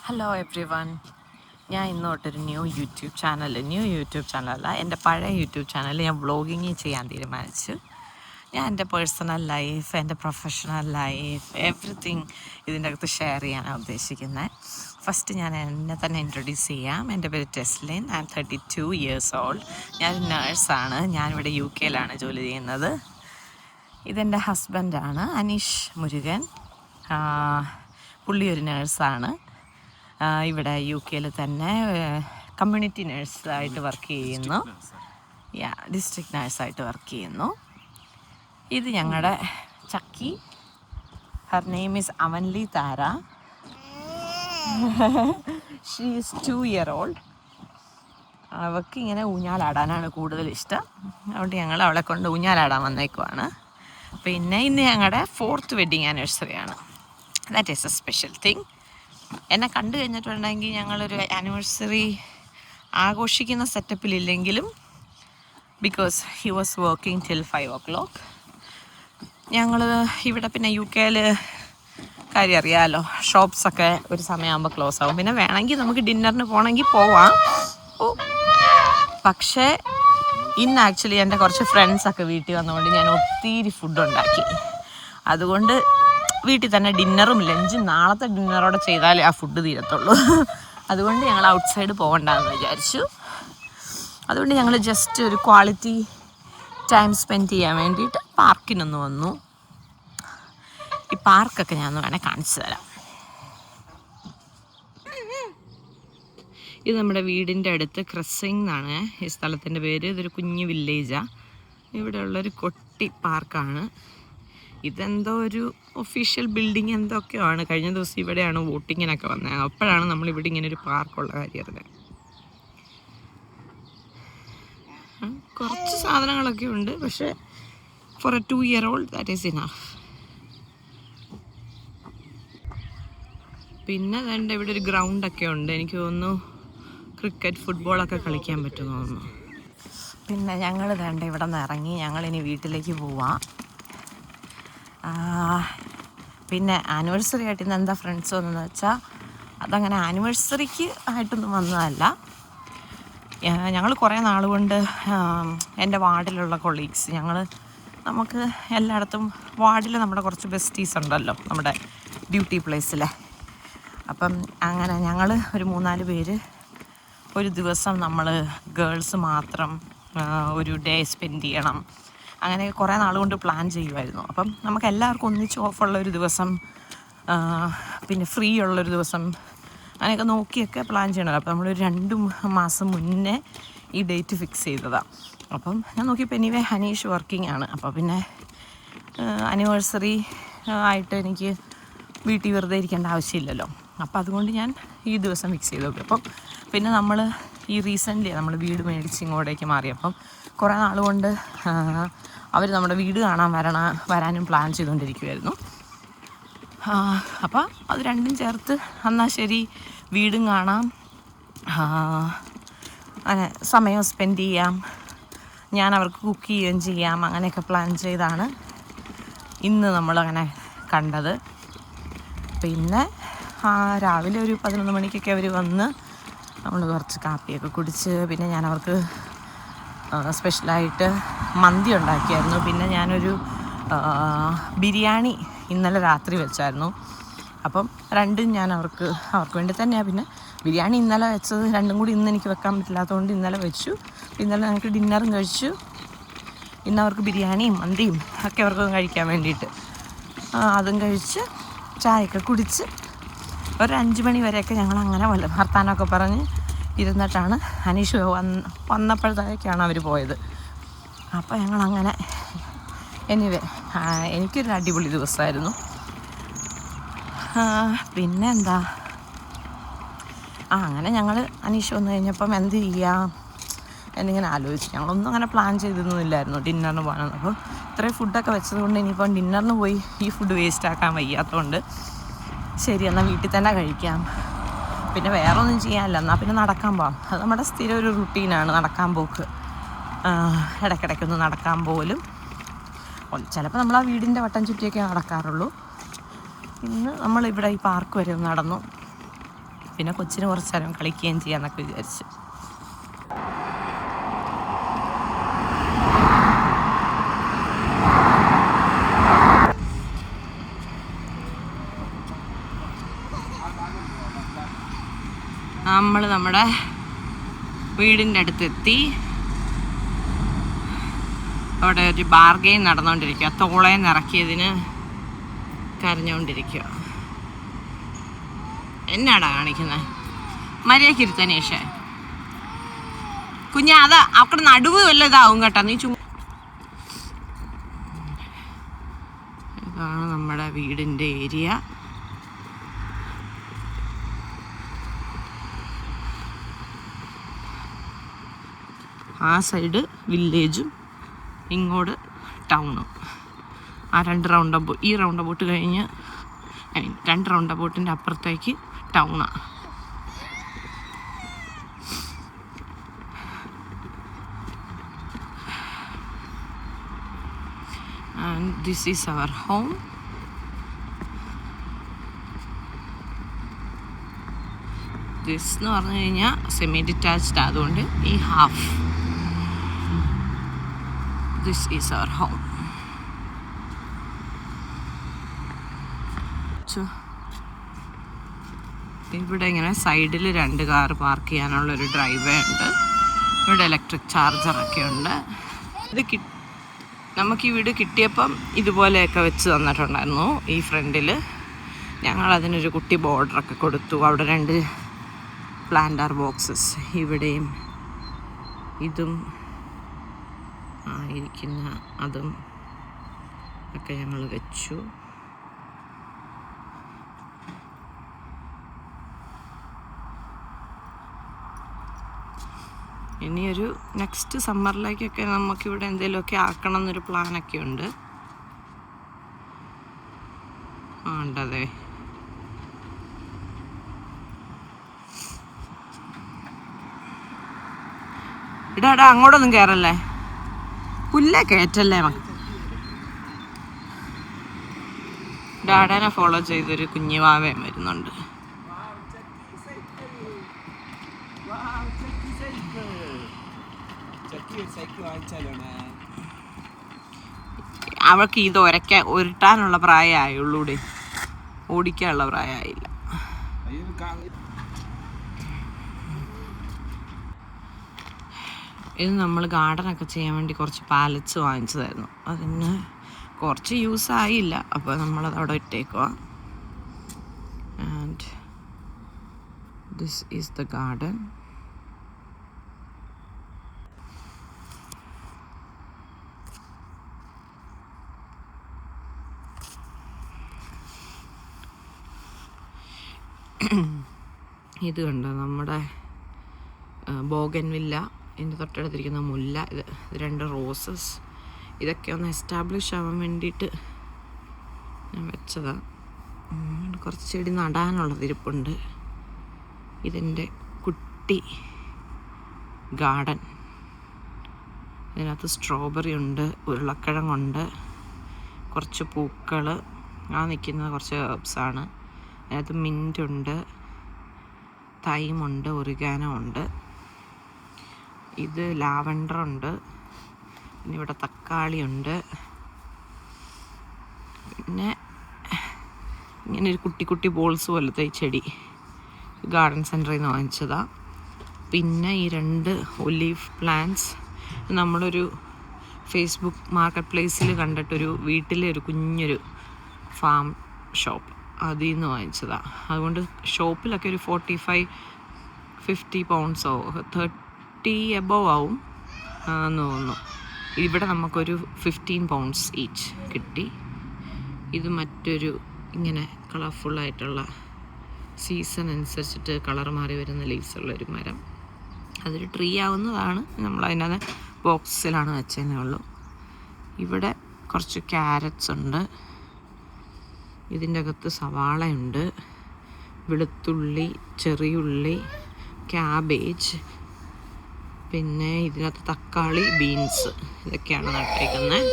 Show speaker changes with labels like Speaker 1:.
Speaker 1: Hello every one. ഞാൻ ഇന്ന് തൊട്ടൊരു new YouTube ചാനലല്ല, എൻ്റെ പഴയ യൂട്യൂബ് ചാനൽ ഞാൻ വ്ളോഗിങ് ചെയ്യാൻ തീരുമാനിച്ചു. ഞാൻ എൻ്റെ പേഴ്സണൽ ലൈഫ്, എൻ്റെ പ്രൊഫഷണൽ ലൈഫ്, എവറിത്തിങ് ഇതിൻ്റെ അകത്ത് ഷെയർ ചെയ്യാനാണ് ഉദ്ദേശിക്കുന്നത്. ഫസ്റ്റ് ഞാൻ എന്നെ തന്നെ ഇൻട്രൊഡ്യൂസ് ചെയ്യാം. എൻ്റെ പേര് Teslin. I M 32 years old. ഞാനൊരു നേഴ്സാണ്. ഞാനിവിടെ UK ജോലി ചെയ്യുന്നത്. ഇതെൻ്റെ ഹസ്ബൻഡാണ് അനീഷ് മുരുകൻ. പുള്ളി ഒരു നേഴ്സാണ്. ഇവിടെ UK തന്നെ കമ്മ്യൂണിറ്റി നേഴ്സായിട്ട് വർക്ക് ചെയ്യുന്നു. ഡിസ്ട്രിക്ട് നേഴ്സായിട്ട് വർക്ക് ചെയ്യുന്നു. ഇത് ഞങ്ങളുടെ ചക്കി. ഹർ നെയിം ഈസ് അവൻലി Thara. She is 2 year old. അവൾക്ക് ഇങ്ങനെ ഊഞ്ഞാലാടാനാണ് കൂടുതൽ ഇഷ്ടം. അതുകൊണ്ട് ഞങ്ങൾ അവളെ കൊണ്ട് ഊഞ്ഞാലാടാൻ വന്നേക്കുവാണ്. പിന്നെ ഇന്ന് ഞങ്ങളുടെ 4th വെഡ്ഡിങ് ആനിവേഴ്സറിയാണ്. That is a special thing. എന്നെ കണ്ടു കഴിഞ്ഞിട്ടുണ്ടെങ്കിൽ ഞങ്ങളൊരു ആനിവേഴ്സറി ആഘോഷിക്കുന്ന സെറ്റപ്പിലില്ലെങ്കിലും, because he was working till 5 o'clock. ഞങ്ങൾ ഇവിടെ പിന്നെ UK കാര്യം അറിയാമല്ലോ, ഷോപ്സൊക്കെ ഒരു സമയമാകുമ്പോൾ ക്ലോസ് ആകും. പിന്നെ വേണമെങ്കിൽ നമുക്ക് ഡിന്നറിന് പോകണമെങ്കിൽ പോവാം. പക്ഷേ ഇന്ന് ആക്ച്വലി എൻ്റെ കുറച്ച് ഫ്രണ്ട്സൊക്കെ വീട്ടിൽ വന്നതുകൊണ്ട് ഞാൻ ഒത്തിരി ഫുഡ് ഉണ്ടാക്കി. അതുകൊണ്ട് വീട്ടിൽ തന്നെ ഡിന്നറും ലഞ്ചും നാളത്തെ ഡിന്നറോടെ ചെയ്താലേ ആ ഫുഡ് തീരത്തുള്ളൂ. അതുകൊണ്ട് ഞങ്ങൾ ഔട്ട്സൈഡ് പോകണ്ടെന്ന് വിചാരിച്ചു. അതുകൊണ്ട് ഞങ്ങൾ ജസ്റ്റ് ഒരു ക്വാളിറ്റി ടൈം സ്പെൻഡ് ചെയ്യാൻ വേണ്ടിയിട്ട് പാർക്കിനൊന്ന് വന്നു. ഈ പാർക്കൊക്കെ ഞാൻ വേണേൽ കാണിച്ചു തരാം. ഇത് നമ്മുടെ വീടിൻ്റെ അടുത്ത് ക്രസിംഗ് എന്നാണ് ഈ സ്ഥലത്തിൻ്റെ പേര്. ഇതൊരു കുഞ്ഞു വില്ലേജാണ്. ഇവിടെയുള്ളൊരു കൊട്ടി പാർക്കാണ്. ഇതെന്തോ ഒരു ഒഫീഷ്യൽ ബിൽഡിങ് എന്തൊക്കെയാണ്. കഴിഞ്ഞ ദിവസം ഇവിടെയാണ് വോട്ടിങ്ങിനൊക്കെ വന്നത്. അപ്പോഴാണ് നമ്മളിവിടെ ഇങ്ങനെ ഒരു പാർക്കുള്ള കാര്യം അറിഞ്ഞത്. കുറച്ച് സാധനങ്ങളൊക്കെ ഉണ്ട്, പക്ഷേ for a 2 year old that is enough. പിന്നെ വേണ്ട ഇവിടെ ഒരു ഗ്രൗണ്ടൊക്കെ ഉണ്ട്. എനിക്ക് തോന്നുന്നു ക്രിക്കറ്റ്, ഫുട്ബോളൊക്കെ കളിക്കാൻ പറ്റുമെന്ന് തോന്നുന്നു. പിന്നെ ഞങ്ങൾ വേണ്ട ഇവിടെ നിന്ന് ഇറങ്ങി ഞങ്ങളിനി വീട്ടിലേക്ക് പോവാം. പിന്നെ ആനിവേഴ്സറി ആയിട്ട് ഇന്ന് എന്താ ഫ്രണ്ട്സ് വന്നതെന്ന് വെച്ചാൽ, അതങ്ങനെ ആനിവേഴ്സറിക്ക് ആയിട്ടൊന്നും വന്നതല്ല. ഞങ്ങൾ കുറേ നാൾ കൊണ്ട് എൻ്റെ വാർഡിലുള്ള കൊളീഗ്സ്, നമുക്ക് എല്ലായിടത്തും വാർഡിൽ നമ്മുടെ കുറച്ച് ബെസ്റ്റീസ് ഉണ്ടല്ലോ, നമ്മുടെ ഡ്യൂട്ടി പ്ലേസിലെ. അപ്പം അങ്ങനെ ഞങ്ങൾ ഒരു 3-4 പേര് ഒരു ദിവസം നമ്മൾ ഗേൾസ് മാത്രം ഒരു ഡേ സ്പെൻഡ് ചെയ്യണം. അങ്ങനെ കുറേ നാൾ കൊണ്ട് പ്ലാൻ ചെയ്യുമായിരുന്നു. അപ്പം നമുക്ക് എല്ലാവർക്കും ഒന്നിച്ച് ഓഫുള്ള ഒരു ദിവസം, പിന്നെ ഫ്രീ ഉള്ളൊരു ദിവസം, അങ്ങനെയൊക്കെ നോക്കിയൊക്കെ പ്ലാൻ ചെയ്യണമല്ലോ. അപ്പോൾ നമ്മളൊരു 2 മാസം മുന്നേ ഈ ഡേറ്റ് ഫിക്സ് ചെയ്തതാണ്. അപ്പം ഞാൻ നോക്കിയപ്പോൾ എനിവേ ഹനീഷ് വർക്കിംഗ് ആണ്. അപ്പോൾ പിന്നെ ആനിവേഴ്സറി ആയിട്ട് എനിക്ക് വീട്ടിൽ വെറുതെ ഇരിക്കേണ്ട ആവശ്യമില്ലല്ലോ. അപ്പോൾ അതുകൊണ്ട് ഞാൻ ഈ ദിവസം ഫിക്സ് ചെയ്ത് നോക്കി. അപ്പം പിന്നെ നമ്മൾ ഈ റീസെൻ്റ്ലി നമ്മൾ വീട് മേടിച്ച് ഇങ്ങോട്ടേക്ക് മാറിയപ്പം കുറേ നാൾ കൊണ്ട് അവർ നമ്മുടെ വീട് കാണാൻ വരാനും പ്ലാൻ ചെയ്തുകൊണ്ടിരിക്കുമായിരുന്നു. അപ്പോൾ അത് രണ്ടും ചേർത്ത് എന്നാൽ ശരി വീടും കാണാം, അങ്ങനെ സമയം സ്പെൻഡ് ചെയ്യാം, ഞാൻ അവർക്ക് കുക്ക് ചെയ്യുകയും ചെയ്യാം, അങ്ങനെയൊക്കെ പ്ലാൻ ചെയ്താണ് ഇന്ന് നമ്മളങ്ങനെ കണ്ടത്. പിന്നെ രാവിലെ ഒരു 11 മണിക്കൊക്കെ അവർ വന്ന് നമ്മൾ കുറച്ച് കാപ്പിയൊക്കെ കുടിച്ച്, പിന്നെ ഞാൻ അവർക്ക് സ്പെഷ്യലായിട്ട് മന്തി ഉണ്ടാക്കിയായിരുന്നു. പിന്നെ ഞാനൊരു ബിരിയാണി ഇന്നലെ രാത്രി വെച്ചായിരുന്നു. അപ്പം രണ്ടും ഞാൻ അവർക്ക് വേണ്ടി തന്നെയാണ്. പിന്നെ ബിരിയാണി ഇന്നലെ വെച്ചത് രണ്ടും കൂടി ഇന്ന് എനിക്ക് വെക്കാൻ പറ്റില്ലാത്തതുകൊണ്ട് ഇന്നലെ വെച്ചു. ഇന്നലെ ഞങ്ങൾക്ക് ഡിന്നറും കഴിച്ചു. ഇന്ന് അവർക്ക് ബിരിയാണിയും മന്തിയും ഒക്കെ അവർക്ക് കഴിക്കാൻ വേണ്ടിയിട്ട് അതും കഴിച്ച് ചായയൊക്കെ കുടിച്ച് ഒരു 5 മണി വരെയൊക്കെ ഞങ്ങൾ അങ്ങനെ വർത്താനമൊക്കെ പറഞ്ഞ് ഇരുന്നിട്ടാണ് അനീഷ് വന്നപ്പോഴത്തേക്കാണ് അവർ പോയത്. അപ്പോൾ ഞങ്ങളങ്ങനെ എനിവേ എനിക്കൊരു അടിപൊളി ദിവസമായിരുന്നു. പിന്നെ എന്താ, അങ്ങനെ ഞങ്ങൾ അനീഷ് വന്നു കഴിഞ്ഞപ്പം എന്ത് ചെയ്യാം എന്നിങ്ങനെ ആലോചിച്ചു. ഞങ്ങളൊന്നും അങ്ങനെ പ്ലാൻ ചെയ്തൊന്നുമില്ലായിരുന്നു ഡിന്നറിന് പോകാനൊന്നും. അപ്പോൾ ഇത്രയും ഫുഡൊക്കെ വെച്ചത് കൊണ്ട് ഇനിയിപ്പം ഡിന്നറിന് പോയി ഈ ഫുഡ് വേസ്റ്റ് ആക്കാൻ വയ്യാത്തതുകൊണ്ട് ശരി എന്നാൽ വീട്ടിൽ തന്നെ കഴിക്കാം. പിന്നെ വേറെ ഒന്നും ചെയ്യാനില്ല, എന്നാൽ പിന്നെ നടക്കാൻ പോകാം. അത് നമ്മുടെ സ്ഥിരം ഒരു റുട്ടീനാണ് നടക്കാൻ പോക്ക്. ഇടയ്ക്കിടയ്ക്കൊന്ന് നടക്കാൻ പോലും. ചിലപ്പോൾ നമ്മൾ ആ വീടിൻ്റെ വട്ടം ചുറ്റിയൊക്കെ നടക്കാറുള്ളൂ. ഇന്ന് നമ്മളിവിടെ ഈ പാർക്ക് വരെ നടന്നു. പിന്നെ കൊച്ചിന് കുറച്ച് നേരം കളിക്കുകയും ചെയ്യാമെന്നൊക്കെ വിചാരിച്ചു. നമ്മൾ നമ്മുടെ വീടിൻ്റെ അടുത്തെത്തി. അവിടെ ഒരു ബാർഗെയിൻ നടന്നുകൊണ്ടിരിക്കുക. തോളേന്ന് ഇറക്കിയതിന് കരഞ്ഞുകൊണ്ടിരിക്കുക. എന്നാടാ കാണിക്കുന്നത്? മര്യാദയ്ക്ക് ഇരുത്തനേഷേ കുഞ്ഞാ, അത് അവിടെ നടുവ് വല്ല ഇതാവും കേട്ടോ. നീ ഇതാണ് നമ്മുടെ വീടിൻ്റെ ഏരിയ. ആ സൈഡ് വില്ലേജും ഇങ്ങോട്ട് ടൗണും. ആ 2 റൗണ്ട് ഈ റൗണ്ട് ബോട്ട് കഴിഞ്ഞ് 2 റൗണ്ട് ബോട്ടിൻ്റെ അപ്പുറത്തേക്ക് ടൗണാണ്. And this is our home. This എന്ന് പറഞ്ഞു കഴിഞ്ഞാൽ സെമി ഡിറ്റാച്ച്ഡ് ആയതുകൊണ്ട് ഈ half. This is our home. ഇവിടെ ഇങ്ങനെ സൈഡിൽ 2 കാർ പാർക്ക് ചെയ്യാനുള്ളൊരു ഡ്രൈവേ ഉണ്ട്. ഇവിടെ ഇലക്ട്രിക് ചാർജറൊക്കെ ഉണ്ട്. ഇത് നമുക്ക് ഈ വീട് കിട്ടിയപ്പം ഇതുപോലെയൊക്കെ വെച്ച് തന്നിട്ടുണ്ടായിരുന്നു. ഈ ഫ്രണ്ടിൽ ഞങ്ങളതിനൊരു കുട്ടി ബോർഡറൊക്കെ കൊടുത്തു. അവിടെ 2 പ്ലാന്റർ ബോക്സസ് ഇവിടെയും ഇതും ഇരിക്കുന്ന അതും ഒക്കെ ഞങ്ങൾ വെച്ചു. ഇനിയൊരു നെക്സ്റ്റ് സമ്മറിലേക്കൊക്കെ നമുക്കിവിടെ എന്തെങ്കിലുമൊക്കെ ആക്കണം എന്നൊരു പ്ലാനൊക്കെ ഉണ്ട്. ഉണ്ടതെ. ഇടാ അങ്ങോട്ടൊന്നും കയറല്ലേ, പുല്ലേ കയറ്റല്ലേ. ഡാഡാനെ ഫോളോ ചെയ്തൊരു കുഞ്ഞുവാവയും വരുന്നുണ്ട്. അവൾക്ക് ഇത് ഉരുട്ടാനുള്ള പ്രായമായുള്ളൂടെ, ഓടിക്കാനുള്ള പ്രായമായില്ല. ഇത് നമ്മൾ ഗാർഡനൊക്കെ ചെയ്യാൻ വേണ്ടി കുറച്ച് പാലറ്റ്സ് വാങ്ങിച്ചതായിരുന്നു. അതിന് കുറച്ച് യൂസ് ആയില്ല, അപ്പോൾ നമ്മളത് അവിടെ ഇട്ടേക്കുക. And this is the garden. ഇത് കണ്ടോ നമ്മുടെ ബോഗൻവില്ല, ഇതിൻ്റെ തൊട്ടടുത്തിരിക്കുന്ന മുല്ല, ഇത് 2 റോസസ്. ഇതൊക്കെ ഒന്ന് എസ്റ്റാബ്ലിഷ് ആവാൻ വേണ്ടിയിട്ട് ഞാൻ വെച്ചതാണ്. കുറച്ച് ചെടി നടാനുള്ളത് ഇരിപ്പുണ്ട്. ഇതിൻ്റെ കുട്ടി ഗാർഡൻ. ഇതിനകത്ത് സ്ട്രോബെറി ഉണ്ട്, ഉരുളക്കിഴങ്ങുണ്ട്, കുറച്ച് പൂക്കൾ. നിൽക്കുന്നത് കുറച്ച് ഹെർബ്സാണ്. അതിനകത്ത് മിൻറ്റുണ്ട്, തൈമുണ്ട്, ഒറിഗാനോ ഉണ്ട്. ഇത് ലാവൻഡർ ഉണ്ട്. പിന്നെ ഇവിടെ തക്കാളിയുണ്ട്. പിന്നെ ഇങ്ങനെ ഒരു കുട്ടി കുട്ടി ബോൾസ് പോലത്തെ ഈ ചെടി ഗാർഡൻ സെൻറ്ററിൽ നിന്ന് വാങ്ങിച്ചതാണ്. പിന്നെ ഈ 2 ഒലീവ് പ്ലാന്റ്സ് നമ്മളൊരു ഫേസ്ബുക്ക് മാർക്കറ്റ് പ്ലേസിൽ കണ്ടിട്ടൊരു വീട്ടിലെ ഒരു കുഞ്ഞൊരു ഫാം ഷോപ്പ്, അതിൽ നിന്ന് വാങ്ങിച്ചതാണ്. അതുകൊണ്ട് ഷോപ്പിലൊക്കെ ഒരു 45-50 പൗണ്ട്സോ 30 എബോവ് ആവും എന്ന് തോന്നുന്നു. ഇവിടെ നമുക്കൊരു 15 പൗണ്ട്സ് ഈച്ച് കിട്ടി. ഇത് മറ്റൊരു ഇങ്ങനെ കളർഫുള്ളായിട്ടുള്ള സീസൺ അനുസരിച്ചിട്ട് കളർ മാറി വരുന്ന ലീവ്സുള്ളൊരു മരം. അതൊരു ട്രീ ആവുന്നതാണ്. നമ്മളതിനകത്ത് ബോക്സിലാണ് വെച്ചതേ ഉള്ളൂ. ഇവിടെ കുറച്ച് ക്യാരറ്റ്സ് ഉണ്ട്. ഇതിൻ്റെ അകത്ത് സവാളയുണ്ട്, വെളുത്തുള്ളി, ചെറിയുള്ളി, ക്യാബേജ്, പിന്നെ ഇതിനകത്ത് തക്കാളി, ബീൻസ്, ഇതൊക്കെയാണ് നട്ടേക്കുന്നത്.